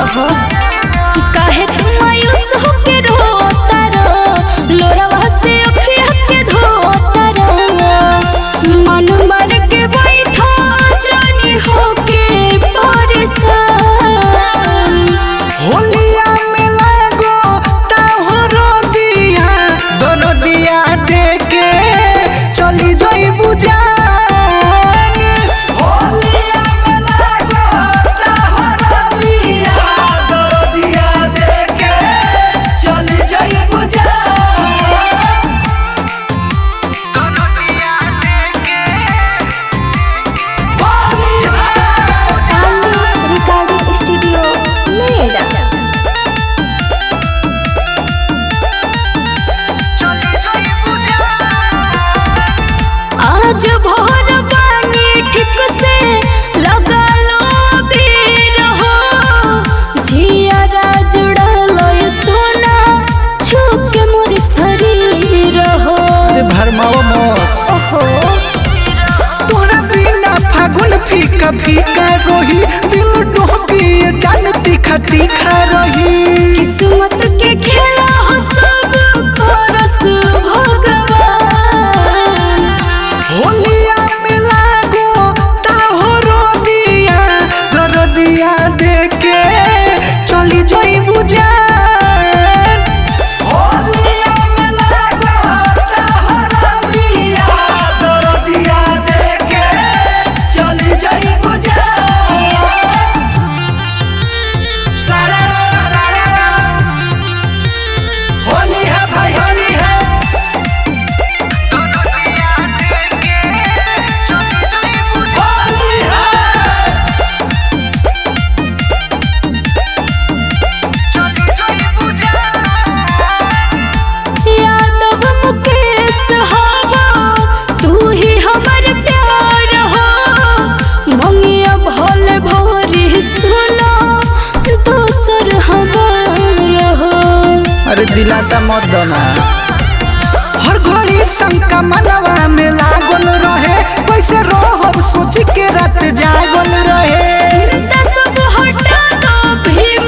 ओहो काहे तुम मायूस होके रोता रो लोरावा से अखिया के धोता रो मन मार के बैठो जानी होके परेशान होलिया में लागो ताहरो दिया दोनों दिया देके चली जाई बुझान होलिया में लागो ताहरो दिया दोनों दिया देके चली जाई बुझान दोनों दिया देके होलिया रिकॉर्डिंग स्टूडियो नोएडा आज भोर पानी ठीक से लगा लो बीर हो जियारा जुड़लो सोना छुप के मोर शरीर हो भरमाओ मोर ओहो तोरा बिना फागुन फीका फीका रही दिल डोहकी जान तीखा तीखा रही किस्मत के खेला हो सब करस भगवान होलिया में लागो ताहरो दिया दर दिया देके चली जाई बुझान होलिया में लागो ताहरो दिया दर दिया देके चली जाई बुझान सारा होली है भाई होली है दोनों दिया देके चली जाई बुझान होली है चली जाई बुझान यादव मुकेश हवा तू ही हमर प्यार हो मंगिया भोले भोरी सुनो दोसर हमार हो अरे दिलासा मत दना हर घड़ी शंका मनवा में लागल रहे कैसे रोहब सोच के रात जागल रहे चिंता सब हटा दो भीम